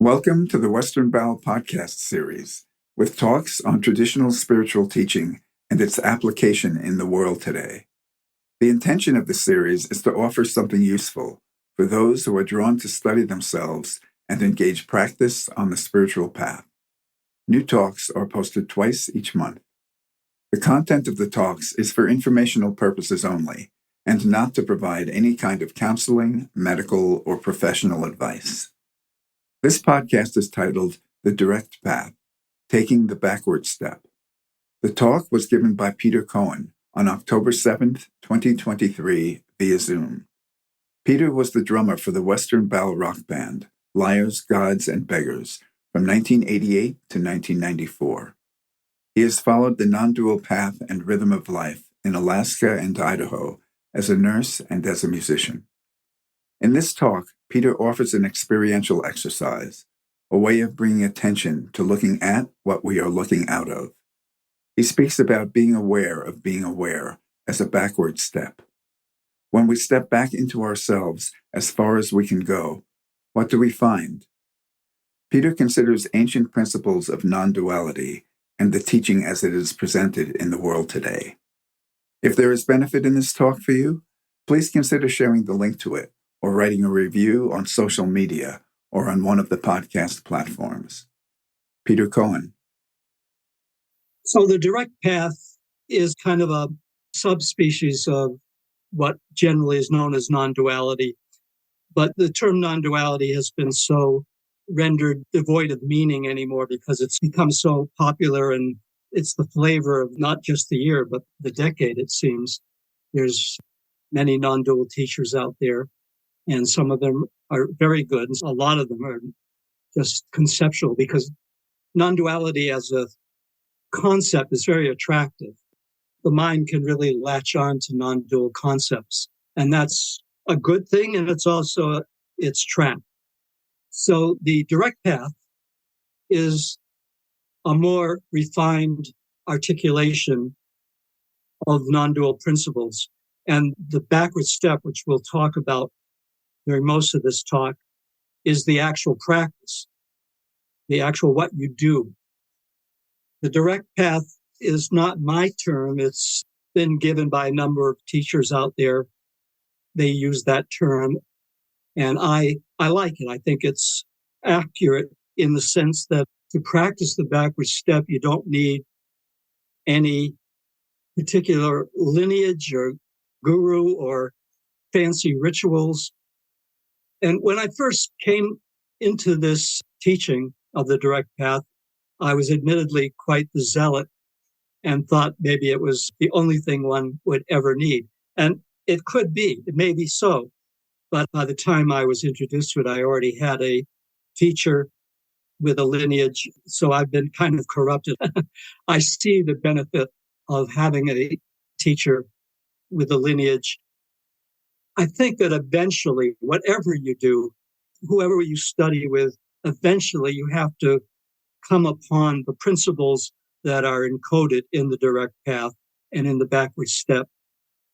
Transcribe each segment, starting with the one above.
Welcome to the Western Baul podcast series, with talks on traditional spiritual teaching and its application in the world today. The intention of the series is to offer something useful for those who are drawn to study themselves and engage practice on the spiritual path. New talks are posted twice each month. The content of the talks is for informational purposes only, and not to provide any kind of counseling, medical, or professional advice. This podcast is titled The Direct Path, Taking the Backward Step. The talk was given by Peter Cohen on October 7th, 2023, via Zoom. Peter was the drummer for the Western Baul rock band, Liars, Gods, and Beggars, from 1988 to 1994. He has followed the nondual path and rhythm of life in Alaska and Idaho as a nurse and as a musician. In this talk, Peter offers an experiential exercise, a way of bringing attention to looking at what we are looking out of. He speaks about being aware of being aware as a backward step. When we step back into ourselves as far as we can go, what do we find? Peter considers ancient principles of non-duality and the teaching as it is presented in the world today. If there is benefit in this talk for you, please consider sharing the link to it or writing a review on social media or on one of the podcast platforms. Peter Cohen. So the direct path is kind of a subspecies of what generally is known as non-duality. But the term non-duality has been so rendered devoid of meaning anymore because it's become so popular and it's the flavor of not just the year, but the decade, it seems. There's many non-dual teachers out there, and some of them are very good. A lot of them are just conceptual because non-duality as a concept is very attractive. The mind can really latch on to non-dual concepts, and that's a good thing, and it's also its trap. So the direct path is a more refined articulation of non-dual principles. And the backward step, which we'll talk about during most of this talk, is the actual practice, the actual what you do. The direct path is not my term. It's been given by a number of teachers out there. They use that term, and I like it. I think it's accurate in the sense that to practice the backward step, you don't need any particular lineage or guru or fancy rituals. And when I first came into this teaching of the direct path, I was admittedly quite the zealot and thought maybe it was the only thing one would ever need. And it could be, it may be so. But by the time I was introduced to it, I already had a teacher with a lineage. So I've been kind of corrupted. I see the benefit of having a teacher with a lineage. I think that eventually, whatever you do, whoever you study with, eventually you have to come upon the principles that are encoded in the direct path and in the backward step.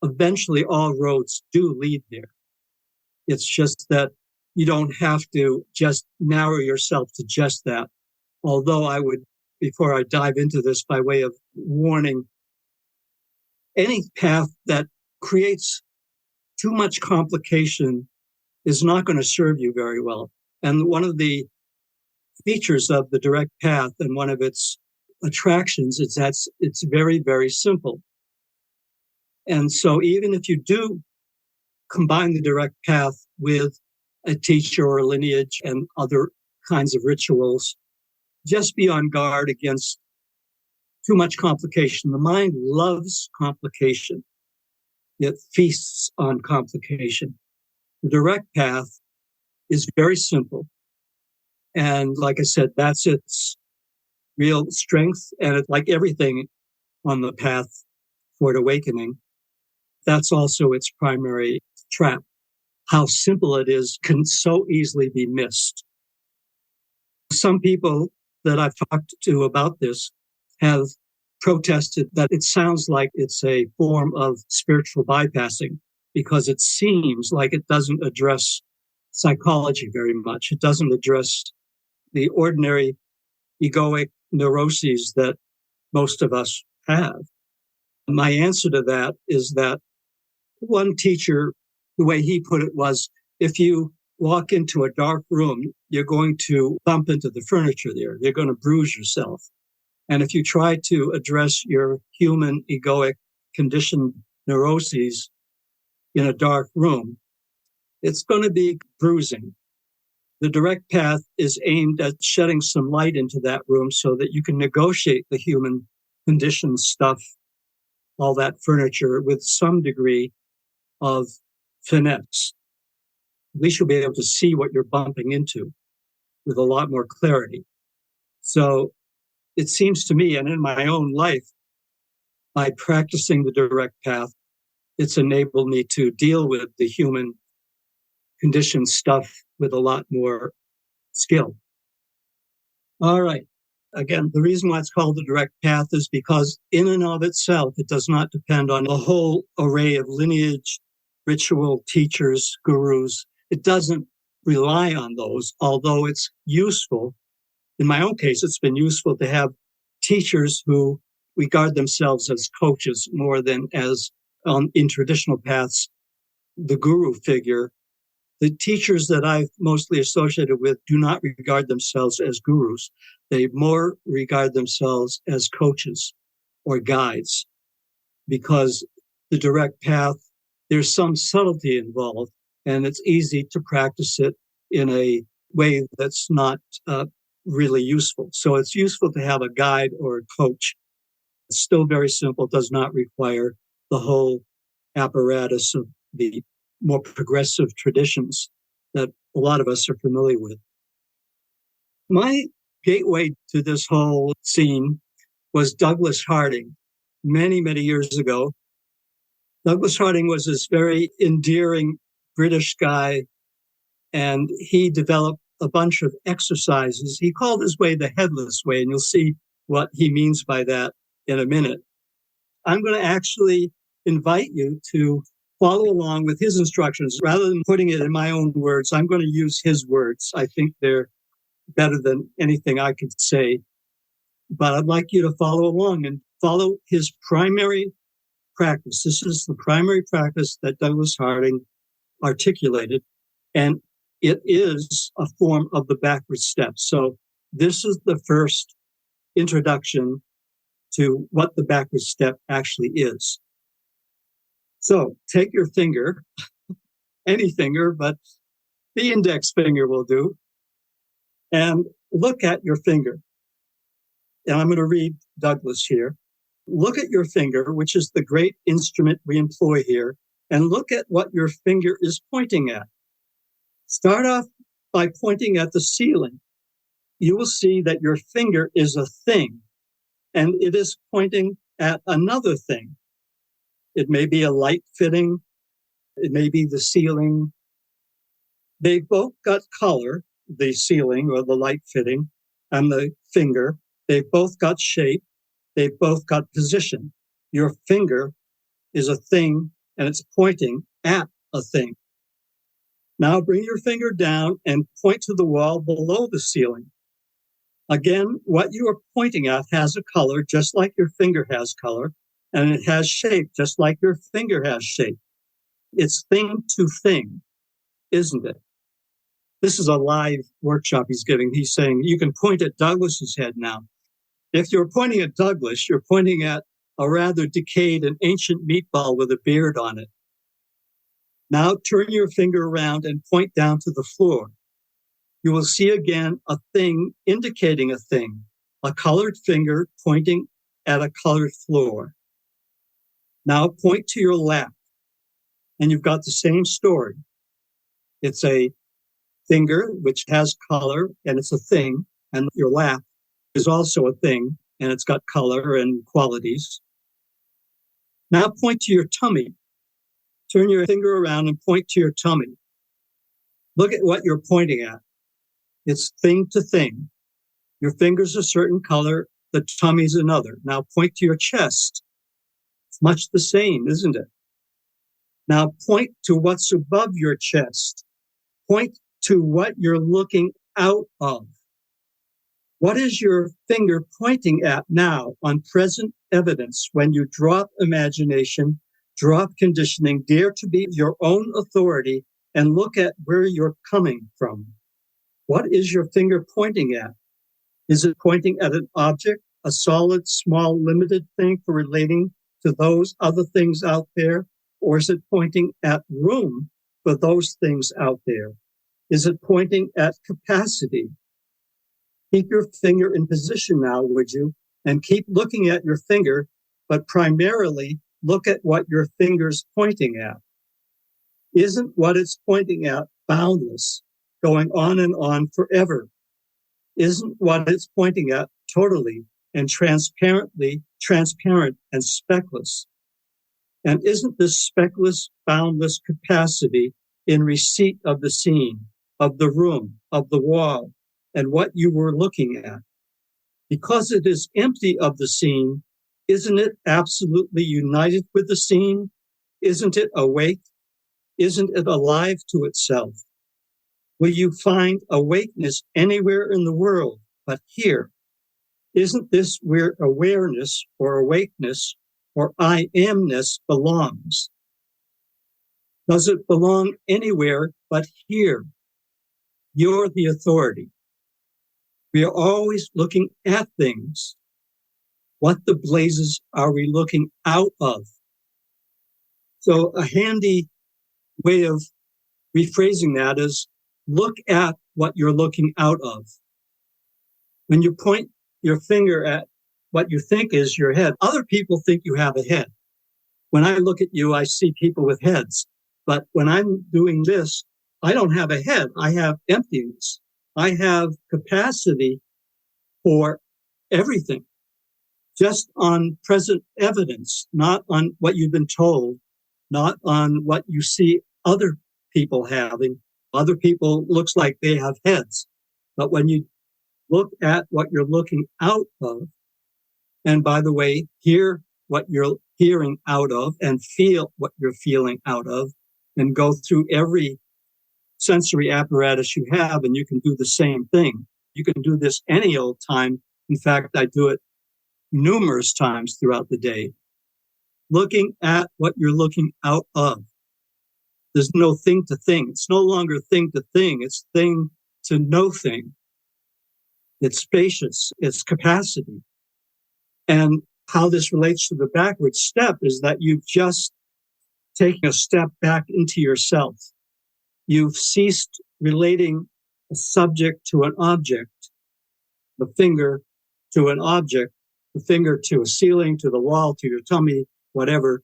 Eventually, all roads do lead there. It's just that you don't have to just narrow yourself to just that. Although I would, before I dive into this, by way of warning, any path that creates too much complication is not going to serve you very well. And one of the features of the direct path and one of its attractions is that it's very, very simple. And so even if you do combine the direct path with a teacher or a lineage and other kinds of rituals, just be on guard against too much complication. The mind loves complication. It feasts on complication. The direct path is very simple. And like I said, that's its real strength. And it's like everything on the path toward awakening, that's also its primary trap. How simple it is can so easily be missed. Some people that I've talked to about this have protested that it sounds like it's a form of spiritual bypassing because it seems like it doesn't address psychology very much. It doesn't address the ordinary egoic neuroses that most of us have? My answer to that is that one teacher, the way he put it was, if you walk into a dark room, you're going to bump into the furniture there. You're going to bruise yourself. And if you try to address your human egoic conditioned neuroses in a dark room, it's going to be bruising. The direct path is aimed at shedding some light into that room so that you can negotiate the human conditioned stuff, all that furniture, with some degree of finesse. At least you'll be able to see what you're bumping into with a lot more clarity. So it seems to me, and in my own life, by practicing the direct path, it's enabled me to deal with the human conditioned stuff with a lot more skill. All right. Again, the reason why it's called the direct path is because in and of itself, it does not depend on a whole array of lineage, ritual, teachers, gurus. It doesn't rely on those, although it's useful. In my own case, it's been useful to have teachers who regard themselves as coaches more than as, in traditional paths, the guru figure. The teachers that I've mostly associated with do not regard themselves as gurus. They more regard themselves as coaches or guides, because the direct path, there's some subtlety involved, and it's easy to practice it in a way that's not really useful. So it's useful to have a guide or a coach. It's still very simple, does not require the whole apparatus of the more progressive traditions that a lot of us are familiar with. My gateway to this whole scene was Douglas Harding many, many years ago. Douglas Harding was this very endearing British guy, and he developed a bunch of exercises. He called his way the headless way, and you'll see what he means by that in a minute. I'm going to actually invite you to follow along with his instructions. Rather than putting it in my own words, I'm going to use his words. I think they're better than anything I could say. But I'd like you to follow along and follow his primary practice. This is the primary practice that Douglas Harding articulated, and it is a form of the backward step. So this is the first introduction to what the backward step actually is. So take your finger, any finger, but the index finger will do, and look at your finger. And I'm going to read Douglas here. Look at your finger, which is the great instrument we employ here, and look at what your finger is pointing at. Start off by pointing at the ceiling. You will see that your finger is a thing, and it is pointing at another thing. It may be a light fitting. It may be the ceiling. They both got color, the ceiling or the light fitting and the finger. They've both got shape. They've both got position. Your finger is a thing, and it's pointing at a thing. Now bring your finger down and point to the wall below the ceiling. Again, what you are pointing at has a color, just like your finger has color, and it has shape, just like your finger has shape. It's thing to thing, isn't it? This is a live workshop he's giving. He's saying, you can point at Douglas's head now. If you're pointing at Douglas, you're pointing at a rather decayed and ancient meatball with a beard on it. Now turn your finger around and point down to the floor. You will see again a thing indicating a thing, a colored finger pointing at a colored floor. Now point to your left, and you've got the same story. It's a finger which has color, and it's a thing, and your left is also a thing, and it's got color and qualities. Now point to your tummy. Turn your finger around and point to your tummy. Look at what you're pointing at. It's thing to thing. Your finger's a certain color, the tummy's another. Now point to your chest. It's much the same, isn't it? Now point to what's above your chest. Point to what you're looking out of. What is your finger pointing at now on present evidence when you drop imagination, drop conditioning, dare to be your own authority, and look at where you're coming from? What is your finger pointing at? Is it pointing at an object, a solid, small, limited thing for relating to those other things out there? Or is it pointing at room for those things out there? Is it pointing at capacity? Keep your finger in position now, would you? And keep looking at your finger, but primarily look at what your finger's pointing at. Isn't what it's pointing at boundless, going on and on forever? Isn't what it's pointing at totally and transparently transparent and speckless? And isn't this speckless, boundless capacity in receipt of the scene, of the room, of the wall, and what you were looking at? Because it is empty of the scene, isn't it absolutely united with the scene? Isn't it awake? Isn't it alive to itself? Will you find awakeness anywhere in the world but here? Isn't this where awareness or awakeness or I amness belongs? Does it belong anywhere but here? You're the authority. We are always looking at things. What the blazes are we looking out of? So a handy way of rephrasing that is look at what you're looking out of. When you point your finger at what you think is your head, other people think you have a head. When I look at you, I see people with heads. But when I'm doing this, I don't have a head. I have emptiness. I have capacity for everything, just on present evidence, not on what you've been told, not on what you see other people having. Other people looks like they have heads. But when you look at what you're looking out of, and by the way, hear what you're hearing out of and feel what you're feeling out of, and go through every sensory apparatus you have, and you can do the same thing. You can do this any old time. In fact, I do it numerous times throughout the day. Looking at what you're looking out of. There's no thing to thing. It's no longer thing to thing. It's thing to no thing. It's spacious. It's capacity. And how this relates to the backward step is that you've just taken a step back into yourself. You've ceased relating a subject to an object, the finger to an object, the finger to a ceiling, to the wall, to your tummy, whatever.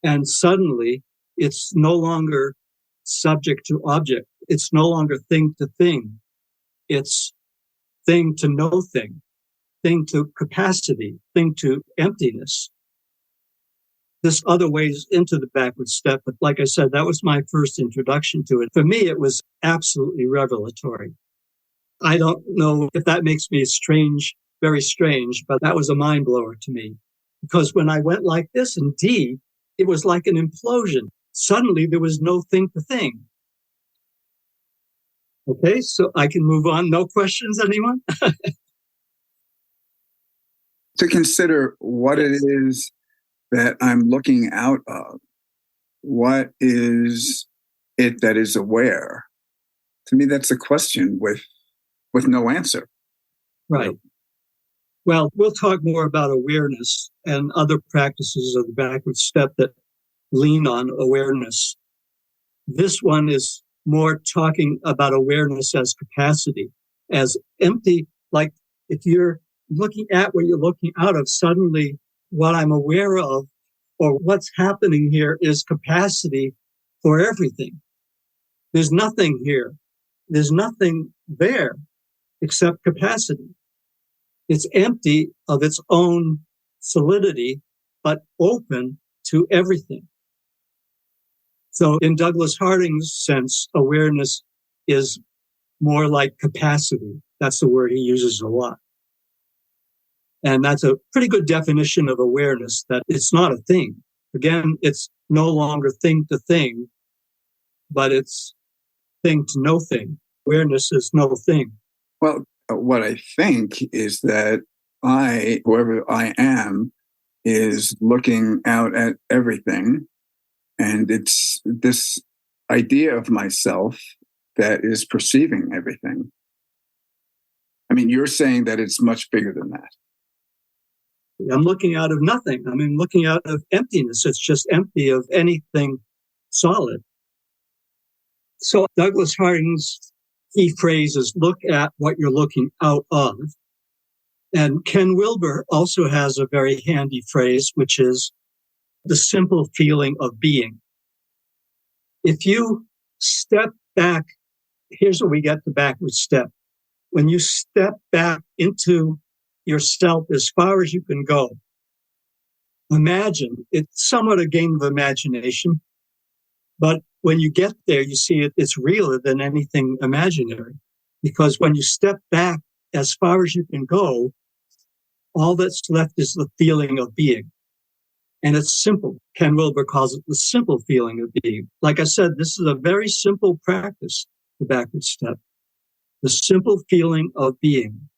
And suddenly it's no longer subject to object. It's no longer thing to thing. It's thing to no thing, thing to capacity, thing to emptiness. This other ways into the backward step. But like I said, that was my first introduction to it. For me, it was absolutely revelatory. I don't know if that makes me strange, very strange, but that was a mind blower to me. Because when I went like this in D, it was like an implosion. Suddenly there was no thing to thing. Okay, so I can move on. No questions, anyone? To consider what it is that I'm looking out of. What is it that is aware? To me, that's a question with no answer. Right. Well, we'll talk more about awareness and other practices of the backward step that lean on awareness. This one is more talking about awareness as capacity, as empty, like if you're looking at what you're looking out of, suddenly what I'm aware of or what's happening here is capacity for everything. There's nothing here. There's nothing there except capacity. It's empty of its own solidity, but open to everything. So in Douglas Harding's sense, awareness is more like capacity. That's the word he uses a lot. And that's a pretty good definition of awareness, that it's not a thing. Again, it's no longer thing to thing, but it's thing to no thing. Awareness is no thing. Well, What I think is that whoever I am, is looking out at everything. And it's this idea of myself that is perceiving everything. I mean, you're saying that it's much bigger than that. I'm looking out of nothing. I mean, looking out of emptiness. It's just empty of anything solid. So Douglas Harding's key phrase is look at what you're looking out of. And Ken Wilber also has a very handy phrase, which is the simple feeling of being. If you step back, here's where we get the backward step. When you step back into yourself as far as you can go, imagine, it's somewhat a game of imagination, but when you get there, you see it's realer than anything imaginary. Because when you step back as far as you can go, all that's left is the feeling of being. And it's simple. Ken Wilber calls it the simple feeling of being. Like I said, this is a very simple practice, the backward step. The simple feeling of being.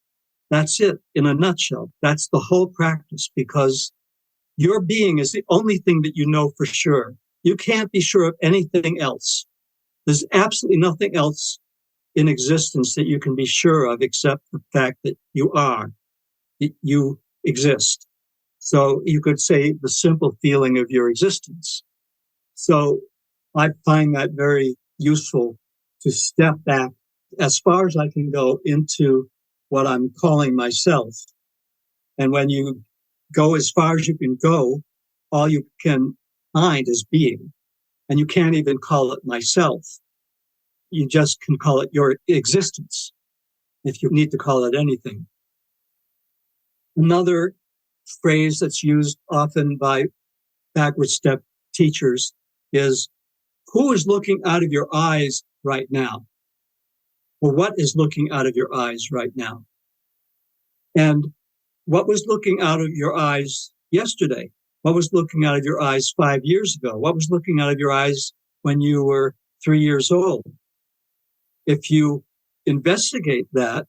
That's it in a nutshell. That's the whole practice, because your being is the only thing that you know for sure. You can't be sure of anything else. There's absolutely nothing else in existence that you can be sure of except the fact that you are, that you exist. So you could say the simple feeling of your existence. So I find that very useful to step back as far as I can go into what I'm calling myself. And when you go as far as you can go, all you can find is being. And you can't even call it myself. You just can call it your existence, if you need to call it anything. Another phrase that's used often by backward step teachers is, who is looking out of your eyes right now? Or what is looking out of your eyes right now? And what was looking out of your eyes yesterday? What was looking out of your eyes 5 years ago? What was looking out of your eyes when you were 3 years old? If you investigate that,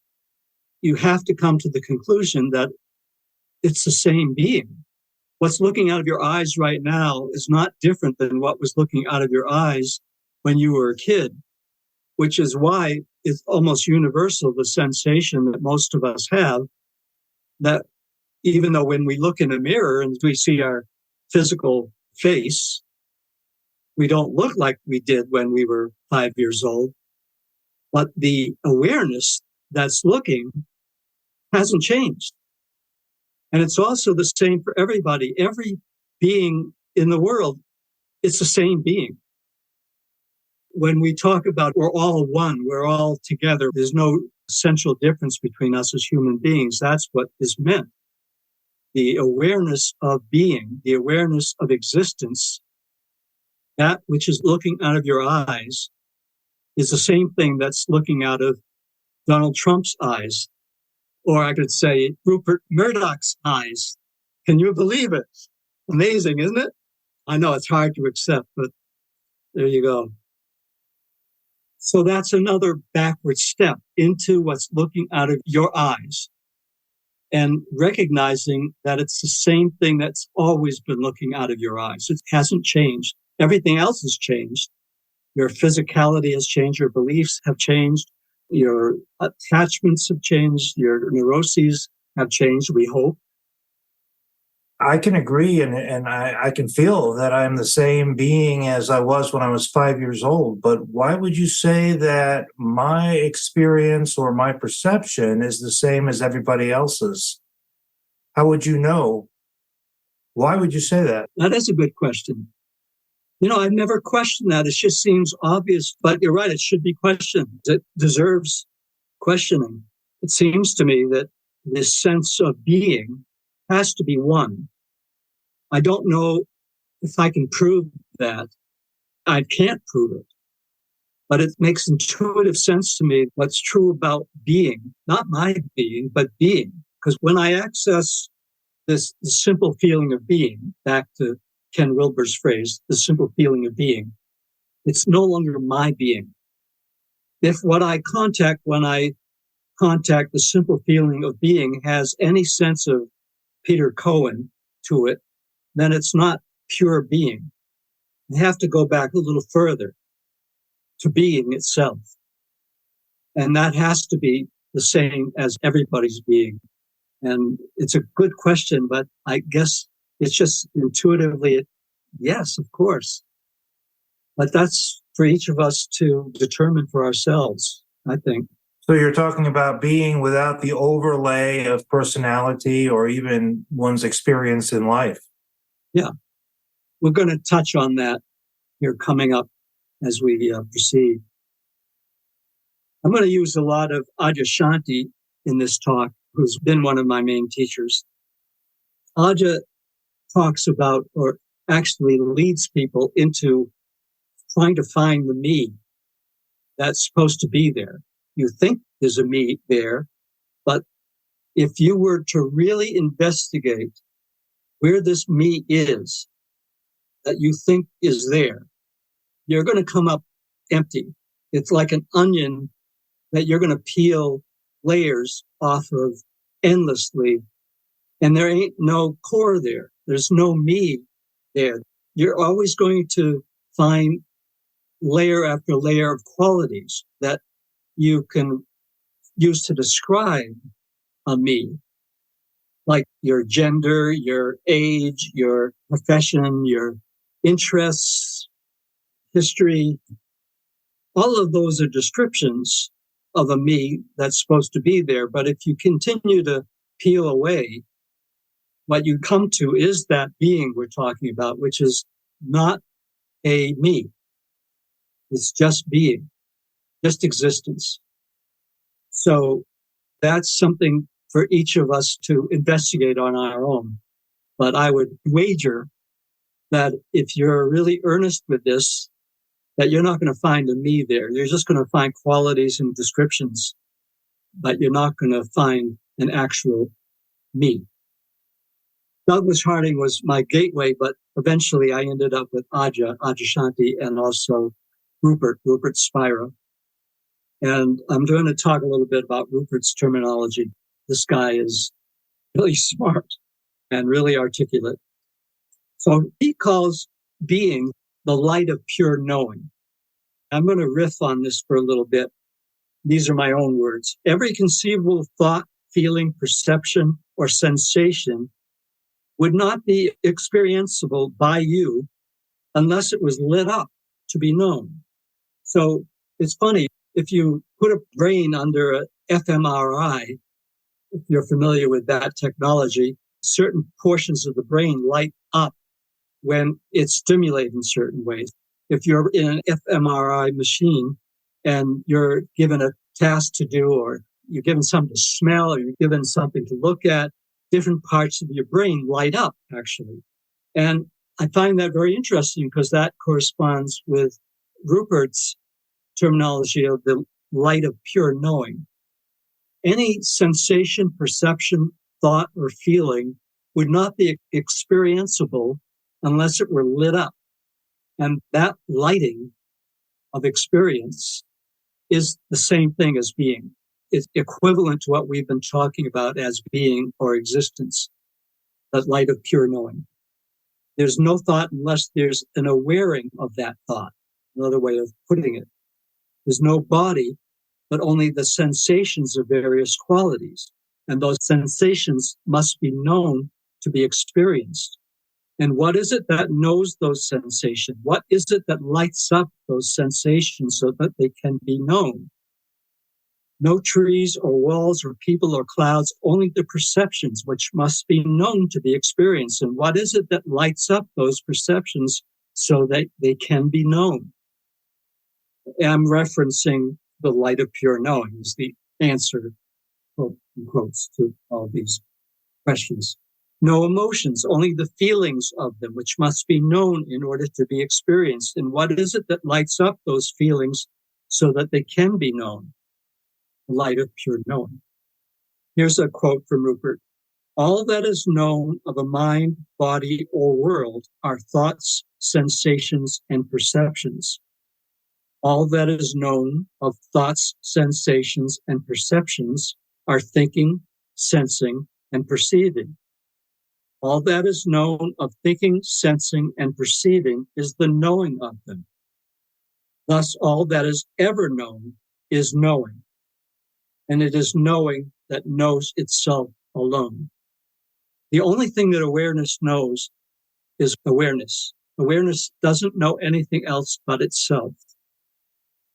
you have to come to the conclusion that it's the same being. What's looking out of your eyes right now is not different than what was looking out of your eyes when you were a kid, which is why it's almost universal, the sensation that most of us have, that even though when we look in a mirror and we see our physical face, we don't look like we did when we were 5 years old, but the awareness that's looking hasn't changed. And it's also the same for everybody. Every being in the world, it's the same being. When we talk about we're all one, we're all together, there's no essential difference between us as human beings. That's what is meant. The awareness of being, the awareness of existence, that which is looking out of your eyes is the same thing that's looking out of Donald Trump's eyes. Or I could say Rupert Murdoch's eyes. Can you believe it? Amazing, isn't it? I know it's hard to accept, but there you go. So that's another backward step into what's looking out of your eyes and recognizing that it's the same thing that's always been looking out of your eyes. It hasn't changed. Everything else has changed. Your physicality has changed. Your beliefs have changed. Your attachments have changed. Your neuroses have changed, we hope. I can agree, and I can feel that I'm the same being as I was when I was 5 years old. But why would you say that my experience or my perception is the same as everybody else's? How would you know? Why would you say that? That is a good question. You know, I've never questioned that. It just seems obvious, but you're right. It should be questioned. It deserves questioning. It seems to me that this sense of being has to be one. I don't know if I can prove that. I can't prove it. But it makes intuitive sense to me what's true about being, not my being, but being. Because when I access this simple feeling of being, back to Ken Wilber's phrase, the simple feeling of being, it's no longer my being. If what I contact when I contact, the simple feeling of being, has any sense of Peter Cohen to it, then it's not pure being. You have to go back a little further to being itself. And that has to be the same as everybody's being. And it's a good question, but I guess it's just intuitively, yes, of course. But that's for each of us to determine for ourselves, I think. So you're talking about being without the overlay of personality or even one's experience in life. Yeah. We're going to touch on that here coming up as we proceed. I'm going to use a lot of Adyashanti in this talk, who's been one of my main teachers. Adya talks about, or actually leads people into trying to find the me that's supposed to be there. You think there's a me there, but if you were to really investigate where this me is that you think is there, you're going to come up empty. It's like an onion that you're going to peel layers off of endlessly, and there ain't no core there. There's no me there. You're always going to find layer after layer of qualities that you can use to describe a me, like your gender, your age, your profession, your interests, history. All of those are descriptions of a me that's supposed to be there. But if you continue to peel away, what you come to is that being we're talking about, which is not a me. It's just being, just existence. So that's something for each of us to investigate on our own. But I would wager that if you're really earnest with this, that you're not going to find a me there. You're just going to find qualities and descriptions, but you're not going to find an actual me. Douglas Harding was my gateway, but eventually I ended up with Adyashanti, and also Rupert Spira. And I'm going to talk a little bit about Rupert's terminology. This guy is really smart and really articulate. So he calls being the light of pure knowing. I'm going to riff on this for a little bit. These are my own words. Every conceivable thought, feeling, perception, or sensation would not be experienceable by you unless it was lit up to be known. So it's funny, if you put a brain under a fMRI, if you're familiar with that technology, certain portions of the brain light up when it's stimulated in certain ways. If you're in an fMRI machine and you're given a task to do, or you're given something to smell, or you're given something to look at, different parts of your brain light up, actually. And I find that very interesting because that corresponds with Rupert's terminology of the light of pure knowing. Any sensation, perception, thought, or feeling would not be experienceable unless it were lit up. And that lighting of experience is the same thing as being. It's equivalent to what we've been talking about as being or existence, that light of pure knowing. There's no thought unless there's an awareing of that thought, another way of putting it. There's no body, but only the sensations of various qualities. And those sensations must be known to be experienced. And what is it that knows those sensations? What is it that lights up those sensations so that they can be known? No trees or walls or people or clouds, only the perceptions which must be known to be experienced. And what is it that lights up those perceptions so that they can be known? I'm referencing the light of pure knowing is the answer, quote, in quotes, to all these questions. No emotions, only the feelings of them, which must be known in order to be experienced. And what is it that lights up those feelings so that they can be known? The light of pure knowing. Here's a quote from Rupert. All that is known of a mind, body, or world are thoughts, sensations, and perceptions. All that is known of thoughts, sensations, and perceptions are thinking, sensing, and perceiving. All that is known of thinking, sensing, and perceiving is the knowing of them. Thus, all that is ever known is knowing, and it is knowing that knows itself alone. The only thing that awareness knows is awareness. Awareness doesn't know anything else but itself.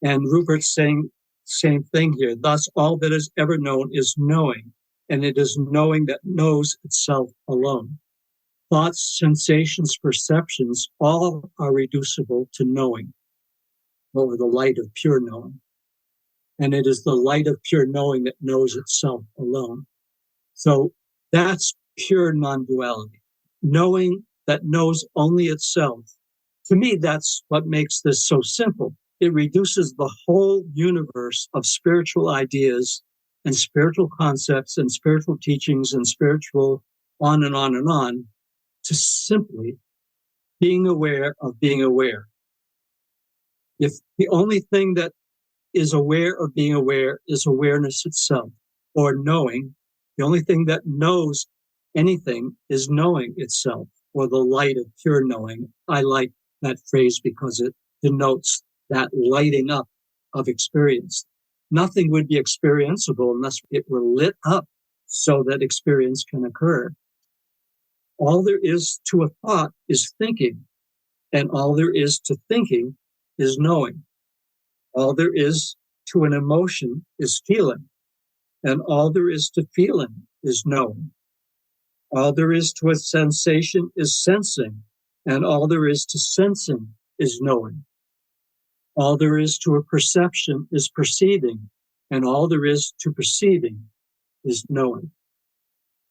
And Rupert's saying same thing here. Thus, all that is ever known is knowing, and it is knowing that knows itself alone. Thoughts, sensations, perceptions, all are reducible to knowing, or the light of pure knowing. And it is the light of pure knowing that knows itself alone. So that's pure non-duality. Knowing that knows only itself. To me, that's what makes this so simple. It reduces the whole universe of spiritual ideas and spiritual concepts and spiritual teachings and spiritual on and on and on to simply being aware of being aware. If the only thing that is aware of being aware is awareness itself, or knowing, the only thing that knows anything is knowing itself, or the light of pure knowing. I like that phrase because it denotes that lighting up of experience. Nothing would be experienceable unless it were lit up so that experience can occur. All there is to a thought is thinking, and all there is to thinking is knowing. All there is to an emotion is feeling, and all there is to feeling is knowing. All there is to a sensation is sensing, and all there is to sensing is knowing. All there is to a perception is perceiving, and all there is to perceiving is knowing.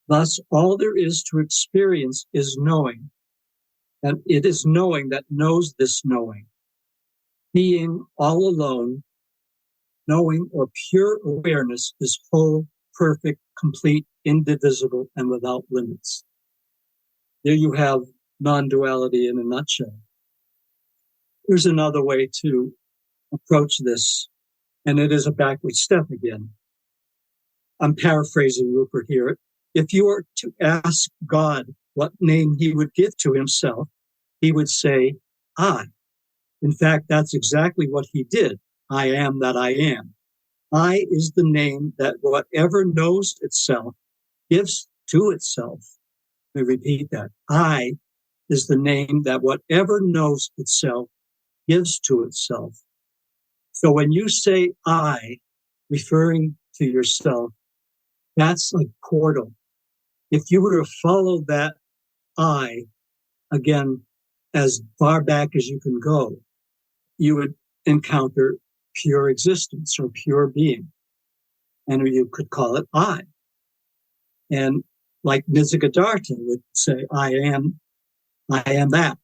Thus, all there is to experience is knowing, and it is knowing that knows this knowing. Being all alone, knowing or pure awareness is whole, perfect, complete, indivisible, and without limits. There you have non-duality in a nutshell. Here's another way to approach this, and it is a backward step again. I'm paraphrasing Rupert here. If you were to ask God what name he would give to himself, he would say, I. In fact, that's exactly what he did. I am that I am. I is the name that whatever knows itself gives to itself. Let me repeat that. I is the name that whatever knows itself gives to itself. So when you say I, referring to yourself, that's like portal. If you were to follow that I, again, as far back as you can go, you would encounter pure existence or pure being. And you could call it I. And like Nisargadatta would say, I am that.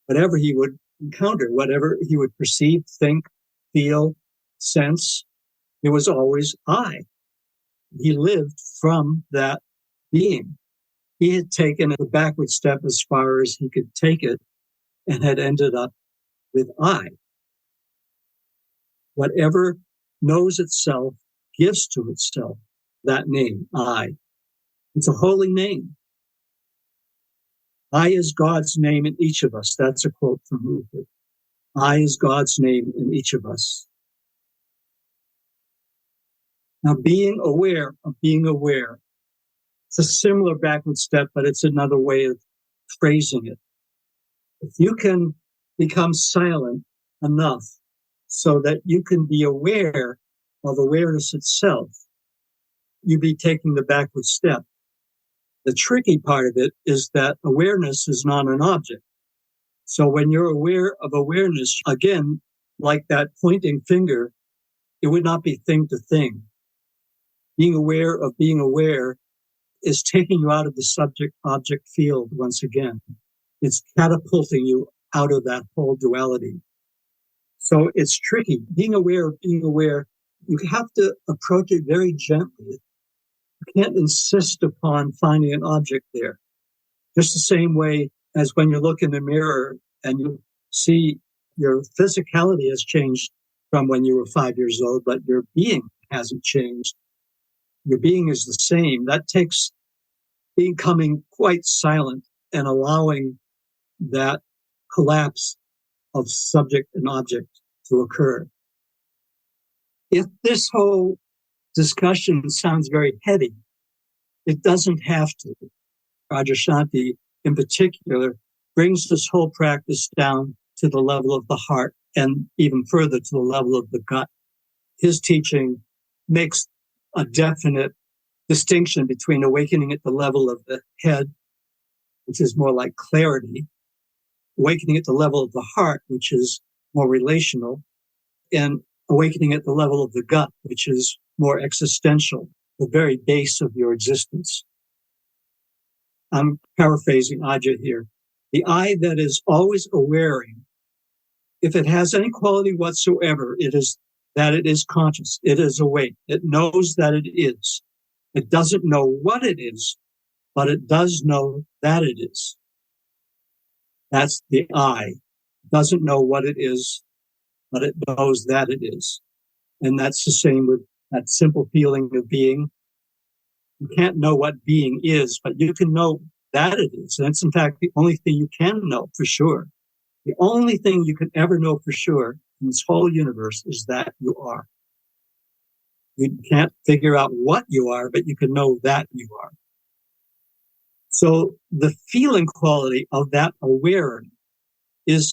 Whatever he would encounter, whatever he would perceive, think, feel, sense, it was always I. He lived from that being. He had taken a backward step as far as he could take it and had ended up with I. Whatever knows itself gives to itself that name, I. It's a holy name. I is God's name in each of us. That's a quote from Rupert. I is God's name in each of us. Now, being aware of being aware, it's a similar backward step, but it's another way of phrasing it. If you can become silent enough so that you can be aware of awareness itself, you'd be taking the backward step. The tricky part of it is that awareness is not an object. So when you're aware of awareness, again, like that pointing finger, it would not be thing to thing. Being aware of being aware is taking you out of the subject-object field once again. It's catapulting you out of that whole duality. So it's tricky. Being aware of being aware, you have to approach it very gently. You can't insist upon finding an object there. Just the same way as when you look in the mirror and you see Your physicality has changed from when you were 5 years old, but your being hasn't changed. Your being is the same. That takes becoming quite silent and allowing that collapse of subject and object to occur. If this whole discussion sounds very heady, it doesn't have to. Adyashanti, in particular, brings this whole practice down to the level of the heart and even further to the level of the gut. His teaching makes a definite distinction between awakening at the level of the head, which is more like clarity, awakening at the level of the heart, which is more relational, and awakening at the level of the gut, which is more existential, the very base of your existence. I'm paraphrasing Ajahn here. The I that is always awareing, if it has any quality whatsoever, it is that it is conscious. It is awake. It knows that it is. It doesn't know what it is, but it does know that it is. That's the I. It doesn't know what it is, but it knows that it is. And that's the same with that simple feeling of being. You can't know what being is, but you can know that it is. And that's, in fact, the only thing you can know for sure. The only thing you can ever know for sure in this whole universe is that you are. You can't figure out what you are, but you can know that you are. So the feeling quality of that awareing is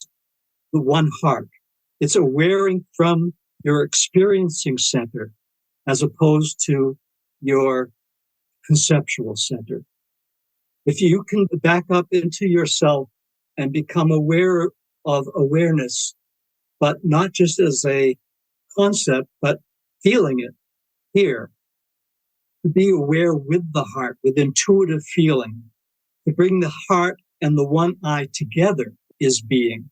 the one heart. It's awareing from your experiencing center as opposed to your conceptual center. If you can back up into yourself and become aware of awareness, but not just as a concept, but feeling it here, to be aware with the heart, with intuitive feeling, to bring the heart and the one I together is being.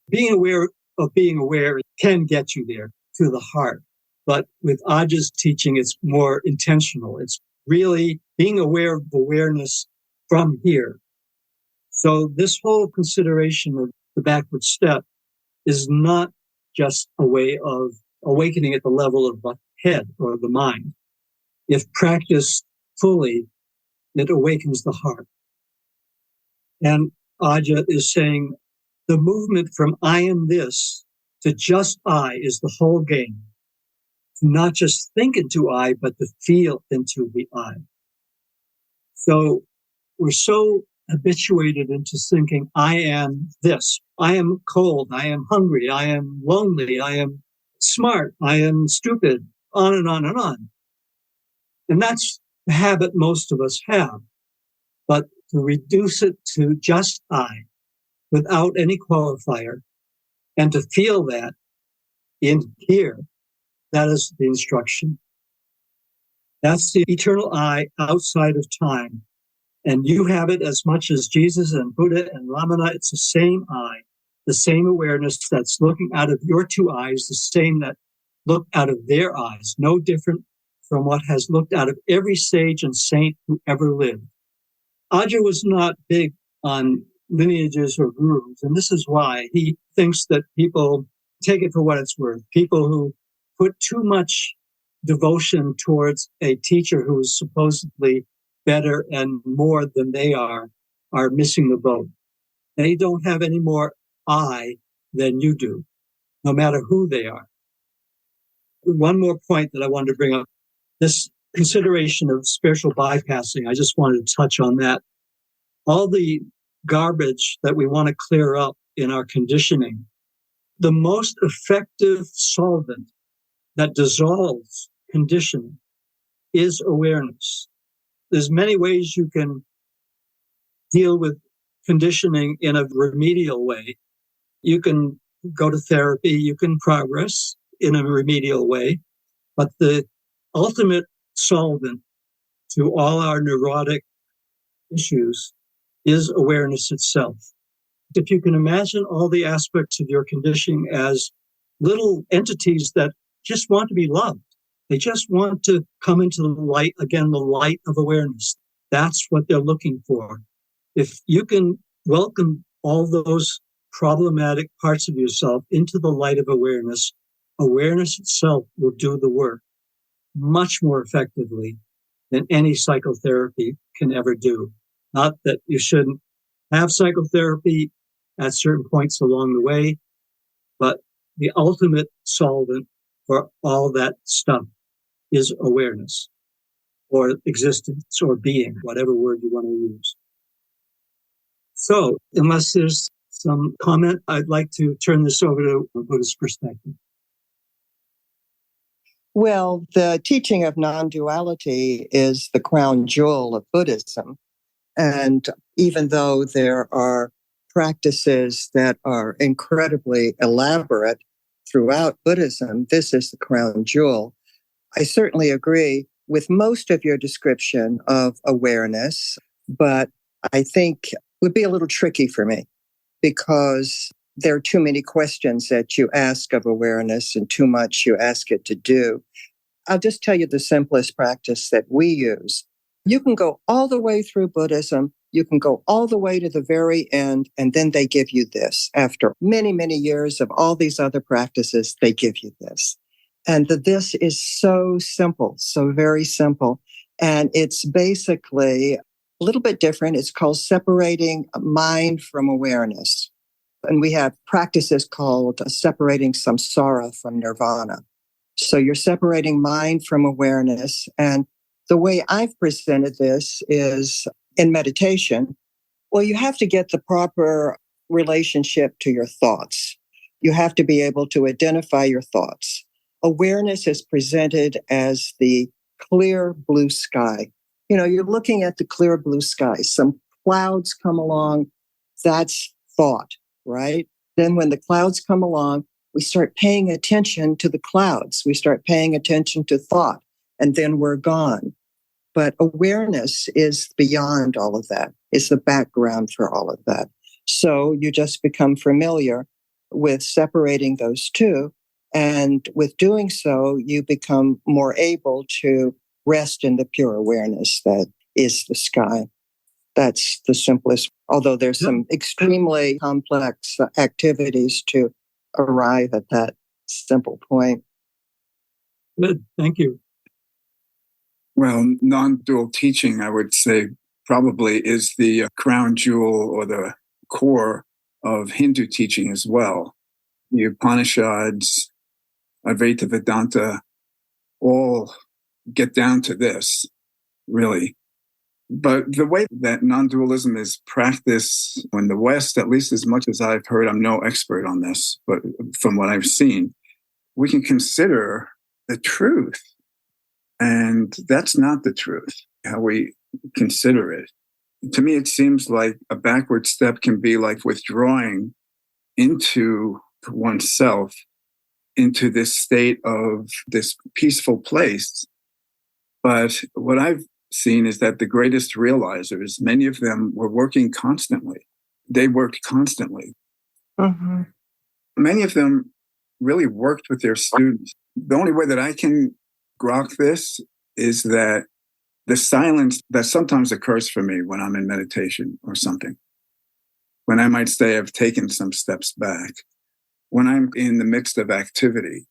Being aware of being aware can get you there to the heart. But with Ajah's teaching, it's more intentional. It's really being aware of awareness from here. So this whole consideration of the backward step is not just a way of awakening at the level of the head or the mind. If practiced fully, it awakens the heart. And Ajah is saying the movement from I am this to just I is the whole game. To not just think into I, but to feel into the I. So we're so habituated into thinking, I am this. I am cold. I am hungry. I am lonely. I am smart. I am stupid. On and on and on. And that's the habit most of us have. But to reduce it to just I, without any qualifier, and to feel that in here, that is the instruction. That's the eternal I outside of time. And you have it as much as Jesus and Buddha and Ramana. It's the same I, the same awareness that's looking out of your two eyes, the same that looked out of their eyes, no different from what has looked out of every sage and saint who ever lived. Ajah was not big on lineages or gurus, and this is why he thinks that people take it for what it's worth. People who put too much devotion towards a teacher who is supposedly better and more than they are missing the boat. They don't have any more I than you do, no matter who they are. One more point that I wanted to bring up, this consideration of spiritual bypassing, I just wanted to touch on that. All the garbage that we want to clear up in our conditioning, the most effective solvent that dissolves conditioning is awareness. There's many ways you can deal with conditioning in a remedial way. You can go to therapy, you can progress in a remedial way, but the ultimate solvent to all our neurotic issues is awareness itself. If you can imagine all the aspects of your conditioning as little entities that just want to be loved, they just want to come into the light, again, the light of awareness. That's what they're looking for. If you can welcome all those problematic parts of yourself into the light of awareness, awareness itself will do the work much more effectively than any psychotherapy can ever do. Not that you shouldn't have psychotherapy at certain points along the way, but the ultimate solvent for all that stuff is awareness, or existence, or being, whatever word you want to use. So, unless there's some comment, I'd like to turn this over to a Buddhist perspective. Well, the teaching of non-duality is the crown jewel of Buddhism. And even though there are practices that are incredibly elaborate throughout Buddhism, this is the crown jewel. I certainly agree with most of your description of awareness, but I think it would be a little tricky for me because there are too many questions that you ask of awareness and too much you ask it to do. I'll just tell you the simplest practice that we use. You can go all the way through Buddhism. You can go all the way to the very end, and then they give you this. After many, many years of all these other practices, they give you this. And this is so simple, so very simple. And it's basically a little bit different. It's called separating mind from awareness. And we have practices called separating samsara from nirvana. So you're separating mind from awareness. And the way I've presented this is in meditation. Well, you have to get the proper relationship to your thoughts. You have to be able to identify your thoughts. Awareness is presented as the clear blue sky. You know, you're looking at the clear blue sky. Some clouds come along. That's thought, right? Then when the clouds come along, we start paying attention to the clouds. We start paying attention to thought, and then we're gone. But awareness is beyond all of that. It's the background for all of that. So you just become familiar with separating those two. And with doing so, you become more able to rest in the pure awareness that is the sky. That's the simplest, although there's some extremely complex activities to arrive at that simple point. Good, thank you. Well, non-dual teaching, I would say, probably is the crown jewel or the core of Hindu teaching as well. The Upanishads, Advaita Vedanta, all get down to this, really. But the way that non-dualism is practiced in the West, at least as much as I've heard, I'm no expert on this, but from what I've seen, we can consider the truth. And that's not the truth, how we consider it. To me, it seems like a backward step can be like withdrawing into oneself, into this state of this peaceful place. But what I've seen is that the greatest realizers, many of them were working constantly. They worked constantly. Mm-hmm. Many of them really worked with their students. The only way that I can grok this is that the silence that sometimes occurs for me when I'm in meditation or something, when I might say I've taken some steps back, when I'm in the midst of activity,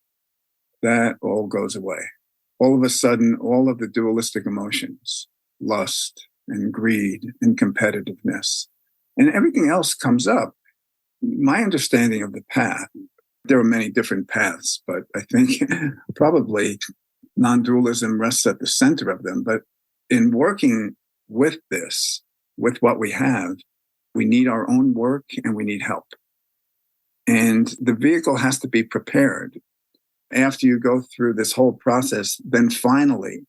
that all goes away. All of a sudden, all of the dualistic emotions, lust and greed and competitiveness, and everything else comes up. My understanding of the path, there are many different paths, but I think probably non-dualism rests at the center of them. But in working with this, with what we have, we need our own work and we need help. And the vehicle has to be prepared. After you go through this whole process, then finally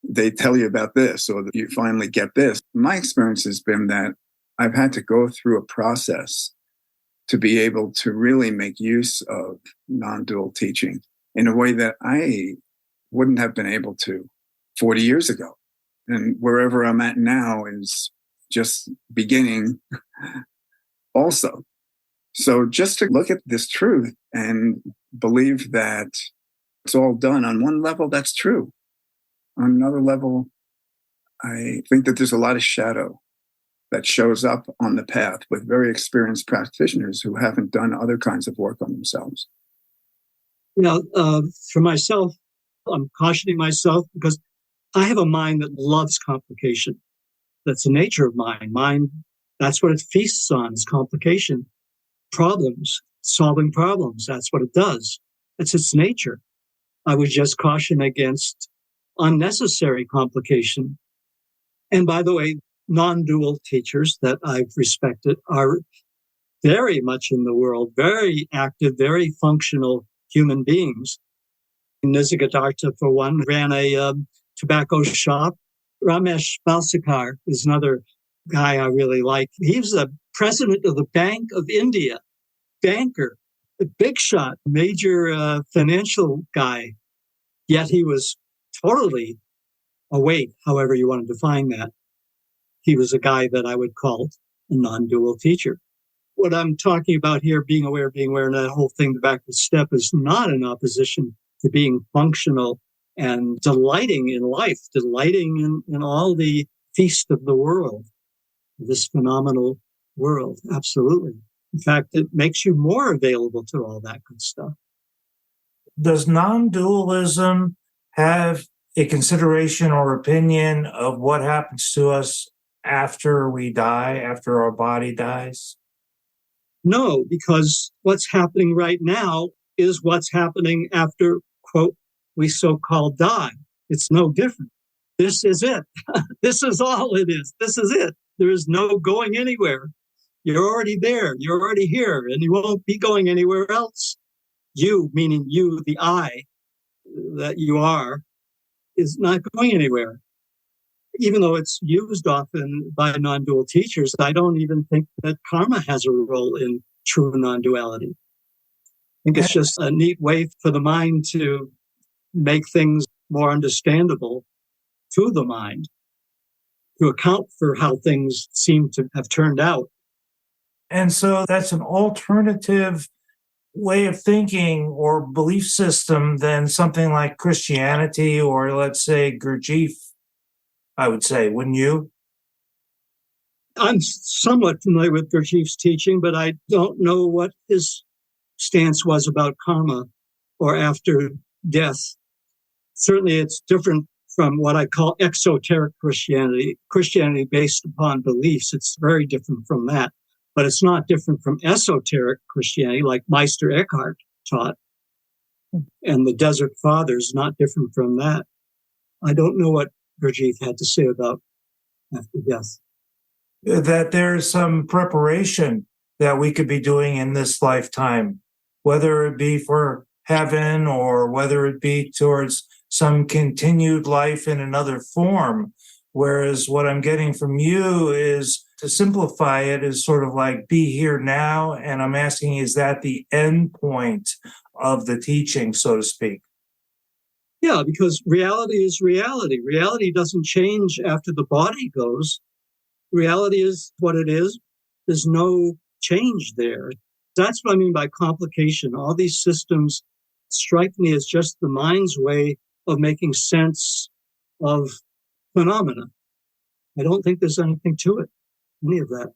they tell you about this, or you finally get this. My experience has been that I've had to go through a process to be able to really make use of non-dual teaching in a way that I wouldn't have been able to 40 years ago. And wherever I'm at now is just beginning also. So just to look at this truth and believe that it's all done on one level, that's true. On another level, I think that there's a lot of shadow that shows up on the path with very experienced practitioners who haven't done other kinds of work on themselves? For myself, I'm cautioning myself because I have a mind that loves complication. That's the nature of mine. Mind, that's what it feasts on, is complication. Problems, solving problems, that's what it does. It's its nature. I would just caution against unnecessary complication. And by the way, non-dual teachers that I've respected are very much in the world, very active, very functional human beings. Nisargadatta, for one, ran a tobacco shop. Ramesh Balsekar is another guy I really like. He was the president of the Bank of India, banker, a big shot, major financial guy. Yet he was totally awake, however you want to define that. He was a guy that I would call a non-dual teacher. What I'm talking about here, being aware, and that whole thing, the backward step, is not in opposition to being functional and delighting in life, delighting in all the feast of the world, this phenomenal world. Absolutely. In fact, it makes you more available to all that good stuff. Does non-dualism have a consideration or opinion of what happens to us after we die, after our body dies? No, because what's happening right now is what's happening after, quote, we so-called die. It's no different. This is it. This is all it is. This is it. There is no going anywhere. You're already there. You're already here, and you won't be going anywhere else. You, meaning you, the I that you are, is not going anywhere. Even though it's used often by non-dual teachers, I don't even think that karma has a role in true non-duality. I think it's just a neat way for the mind to make things more understandable to the mind, to account for how things seem to have turned out. And so that's an alternative way of thinking or belief system than something like Christianity or, let's say, Gurdjieff, I would say, wouldn't you? I'm somewhat familiar with Gurdjieff's teaching, but I don't know what his stance was about karma or after death. Certainly it's different from what I call exoteric Christianity, Christianity based upon beliefs. It's very different from that. But it's not different from esoteric Christianity, like Meister Eckhart taught. And the Desert Fathers, not different from that. I don't know what Gurdjieff had to say about after death. That there's some preparation that we could be doing in this lifetime, whether it be for heaven or whether it be towards some continued life in another form. Whereas what I'm getting from you is, to simplify it, is sort of like be here now. And I'm asking, is that the end point of the teaching, so to speak? Yeah, because reality is reality. Reality doesn't change after the body goes. Reality is what it is. There's no change there. That's what I mean by complication. All these systems strike me as just the mind's way of making sense of phenomena. I don't think there's anything to it, any of that.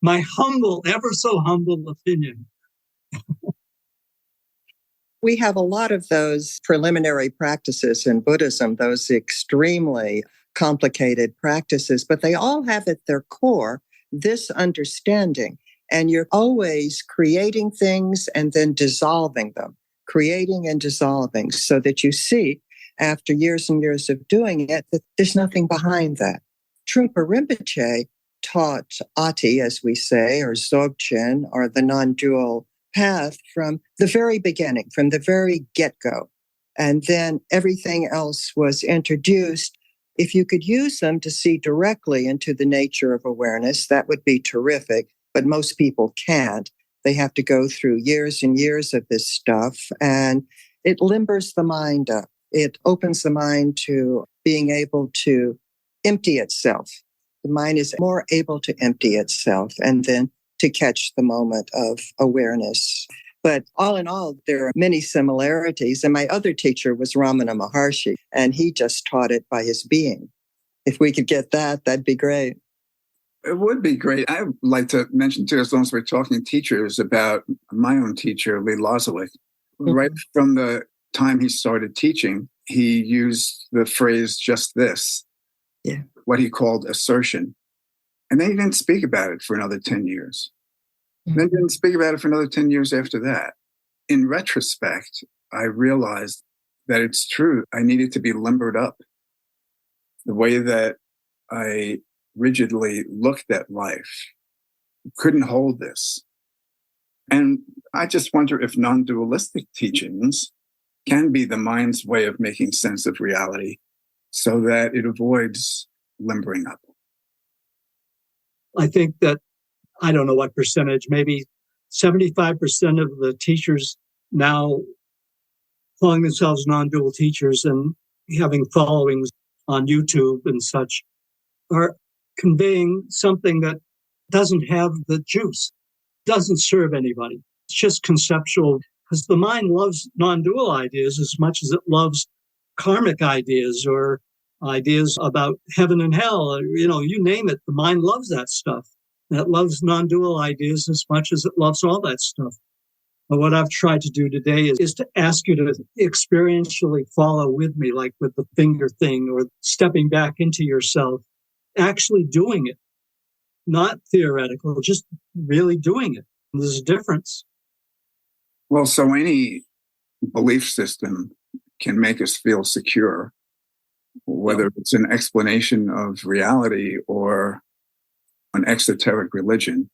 My humble, ever so humble opinion. We have a lot of those preliminary practices in Buddhism, those extremely complicated practices, but they all have at their core this understanding. And you're always creating things and then dissolving them, creating and dissolving, so that you see, after years and years of doing it, that there's nothing behind that. Trungpa Rinpoche taught Ati, as we say, or Dzogchen, or the non-dual path from the very beginning, from the very get-go. And then everything else was introduced. If you could use them to see directly into the nature of awareness, that would be terrific. But most people can't. They have to go through years and years of this stuff, and it limbers the mind up. It opens the mind to being able to empty itself. The mind is more able to empty itself and then to catch the moment of awareness. But all in all, there are many similarities. And my other teacher was Ramana Maharshi, and he just taught it by his being. If we could get that, that'd be great. It would be great. I would like to mention, too, as long as we're talking teachers, about my own teacher, Lee Lozowick. Right from the time he started teaching, he used the phrase just this, what he called assertion. And then he didn't speak about it for another 10 years. Then he didn't speak about it for another 10 years after that. In retrospect, I realized that it's true. I needed to be limbered up. The way that I rigidly looked at life couldn't hold this. And I just wonder if non-dualistic teachings can be the mind's way of making sense of reality so that it avoids limbering up. I think that, I don't know what percentage, maybe 75% of the teachers now calling themselves non-dual teachers and having followings on YouTube and such are conveying something that doesn't have the juice, doesn't serve anybody. It's just conceptual, because the mind loves non-dual ideas as much as it loves karmic ideas or ideas about heaven and hell. You name it, the mind loves that stuff. And it loves non-dual ideas as much as it loves all that stuff. But what I've tried to do today is to ask you to experientially follow with me, like with the finger thing or stepping back into yourself, actually doing it, not theoretical, just really doing it. There's a difference. Well, so any belief system can make us feel secure, whether it's an explanation of reality or an exoteric religion.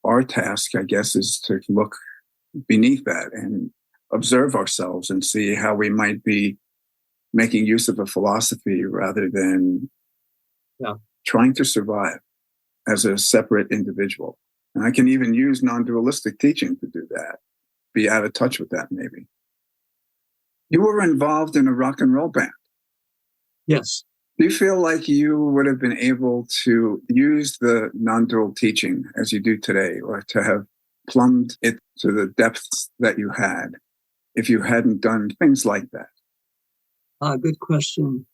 Our task, I guess, is to look beneath that and observe ourselves and see how we might be making use of a philosophy rather than trying to survive as a separate individual. And I can even use non-dualistic teaching to do that, be out of touch with that maybe. You were involved in a rock and roll band. Yes. Do you feel like you would have been able to use the non-dual teaching as you do today, or to have plumbed it to the depths that you had if you hadn't done things like that? Good question.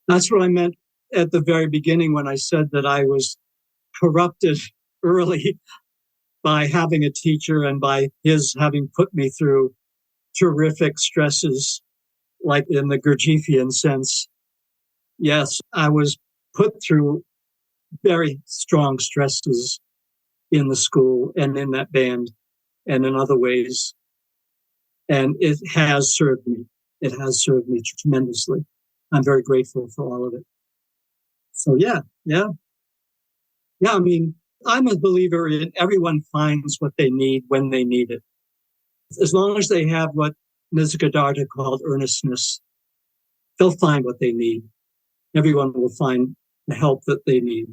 That's what I meant at the very beginning when I said that I was corrupted early by having a teacher and by his having put me through terrific stresses, like in the Gurdjieffian sense. Yes, I was put through very strong stresses in the school and in that band and in other ways. And it has served me. It has served me tremendously. I'm very grateful for all of it. So yeah. I mean, I'm a believer in everyone finds what they need when they need it. As long as they have what Nisargadatta called earnestness, they'll find what they need. Everyone will find the help that they need.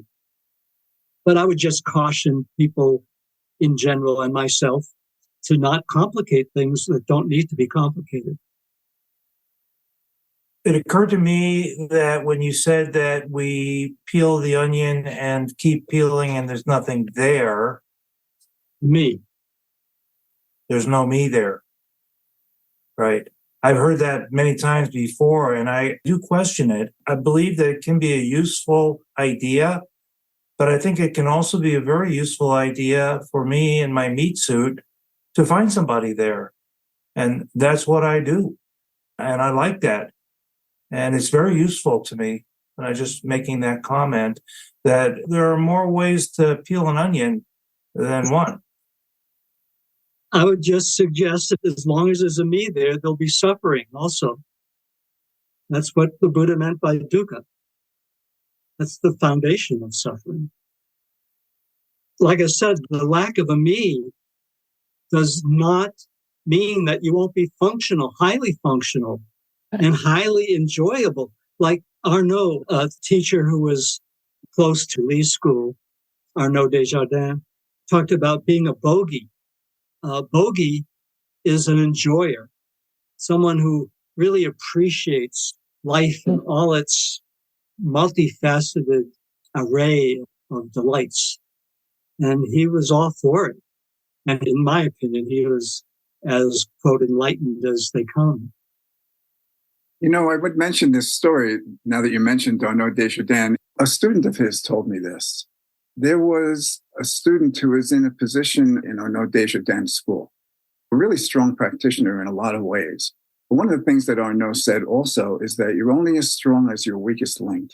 But I would just caution people in general and myself to not complicate things that don't need to be complicated. It occurred to me that when you said that we peel the onion and keep peeling and there's nothing there. Me. There's no me there. Right. I've heard that many times before, and I do question it. I believe that it can be a useful idea, but I think it can also be a very useful idea for me in my meat suit to find somebody there. And that's what I do. And I like that. And it's very useful to me. And I'm just making that comment that there are more ways to peel an onion than one. I would just suggest that as long as there's a me there, there'll be suffering also. That's what the Buddha meant by dukkha. That's the foundation of suffering. Like I said, the lack of a me does not mean that you won't be functional, highly functional, and highly enjoyable. Like Arnaud, a teacher who was close to Lee's school, Arnaud Desjardins, talked about being a bogey. A bogey is an enjoyer, someone who really appreciates life in all its multifaceted array of delights. And he was all for it. And in my opinion, he was as, quote, enlightened as they come. You know, I would mention this story now that you mentioned Arnaud Desjardins. A student of his told me this. There was a student who was in a position in our Nondual dance school, a really strong practitioner in a lot of ways. But one of the things that Arnaud said also is that you're only as strong as your weakest link.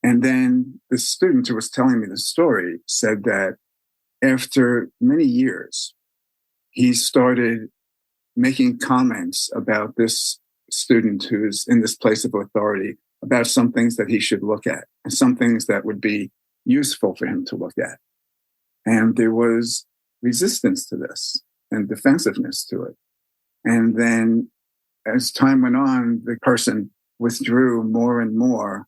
And then the student who was telling me the story said that after many years, he started making comments about this student who's in this place of authority, about some things that he should look at and some things that would be useful for him to look at. And there was resistance to this and defensiveness to it. And then as time went on, the person withdrew more and more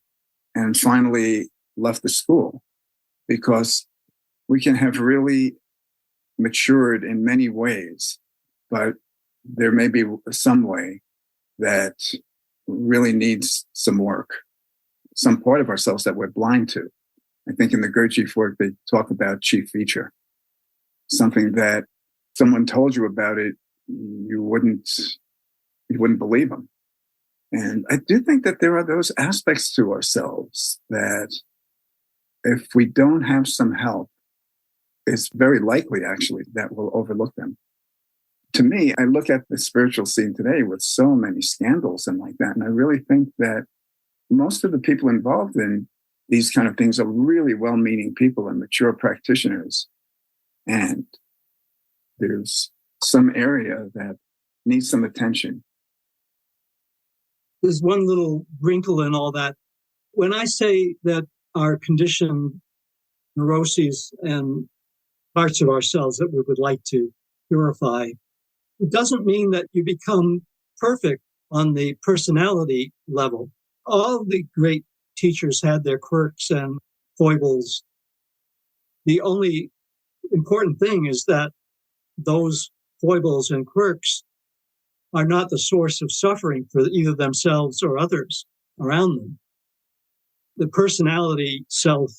and finally left the school, because we can have really matured in many ways, but there may be some way that really needs some work, some part of ourselves that we're blind to. I think in the Gurdjieff work, they talk about chief feature, something that someone told you about it, you wouldn't believe them. And I do think that there are those aspects to ourselves that if we don't have some help, it's very likely actually that we'll overlook them. To me, I look at the spiritual scene today with so many scandals and like that, and I really think that most of the people involved in these kind of things are really well-meaning people and mature practitioners. And there's some area that needs some attention. There's one little wrinkle in all that. When I say that our conditioned neuroses and parts of ourselves that we would like to purify, it doesn't mean that you become perfect on the personality level. All the great teachers had their quirks and foibles. The only important thing is that those foibles and quirks are not the source of suffering for either themselves or others around them. The personality self,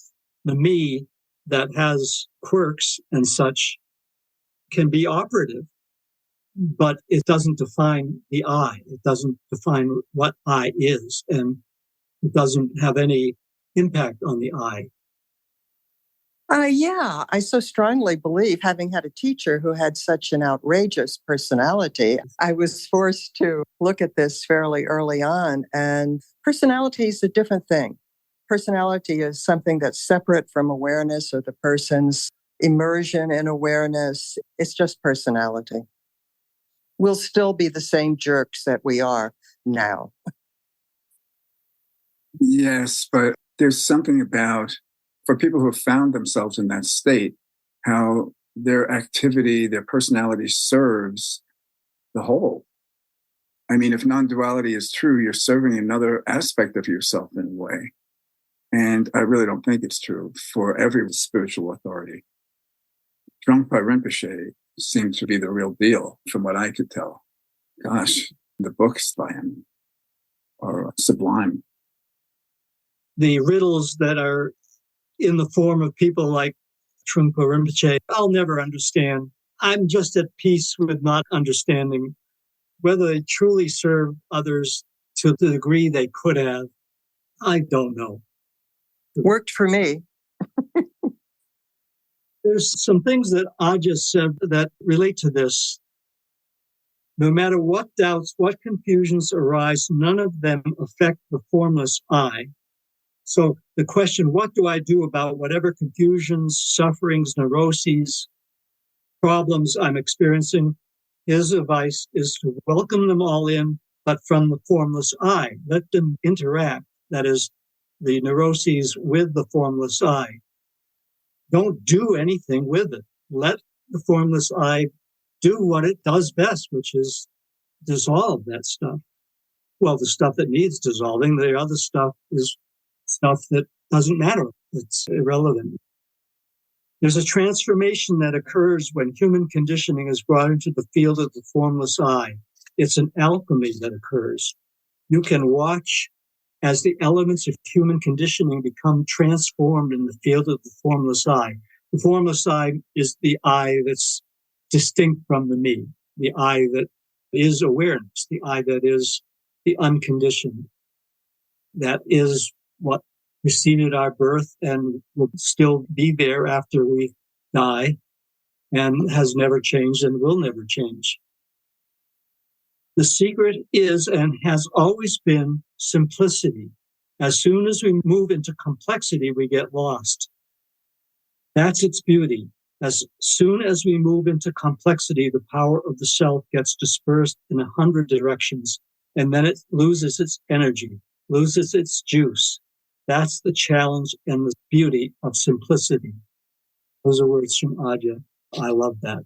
the me that has quirks and such, can be operative, but it doesn't define the I. It doesn't define what I is, and it doesn't have any impact on the I. Yeah, I so strongly believe, having had a teacher who had such an outrageous personality, I was forced to look at this fairly early on. And personality is a different thing. Personality is something that's separate from awareness or the person's immersion in awareness. It's just personality. We'll still be the same jerks that we are now. Yes, but there's something about, for people who have found themselves in that state, how their activity, their personality serves the whole. I mean, if non-duality is true, you're serving another aspect of yourself in a way. And I really don't think it's true for every spiritual authority. Trungpa Rinpoche seemed to be the real deal from what I could tell. Gosh, the books by him are sublime. The riddles that are in the form of people like Trungpa Rinpoche, I'll never understand. I'm just at peace with not understanding whether they truly serve others to the degree they could have. I don't know. Worked for me. There's some things that I just said that relate to this. No matter what doubts, what confusions arise, none of them affect the formless I. So the question, what do I do about whatever confusions, sufferings, neuroses, problems I'm experiencing? His advice is to welcome them all in, but from the formless I. Let them interact, that is, the neuroses with the formless I. Don't do anything with it. Let the formless I do what it does best, which is dissolve that stuff. Well, the stuff that needs dissolving, the other stuff is stuff that doesn't matter. It's irrelevant. There's a transformation that occurs when human conditioning is brought into the field of the formless I. It's an alchemy that occurs. You can watch as the elements of human conditioning become transformed in the field of the formless I. The formless I is the I that's distinct from the me, the I that is awareness, the I that is the unconditioned. That is what preceded our birth and will still be there after we die, and has never changed and will never change. The secret is and has always been simplicity. As soon as we move into complexity, we get lost. That's its beauty. As soon as we move into complexity, the power of the self gets dispersed in 100 directions, and then it loses its energy, loses its juice. That's the challenge and the beauty of simplicity. Those are words from Adya. I love that.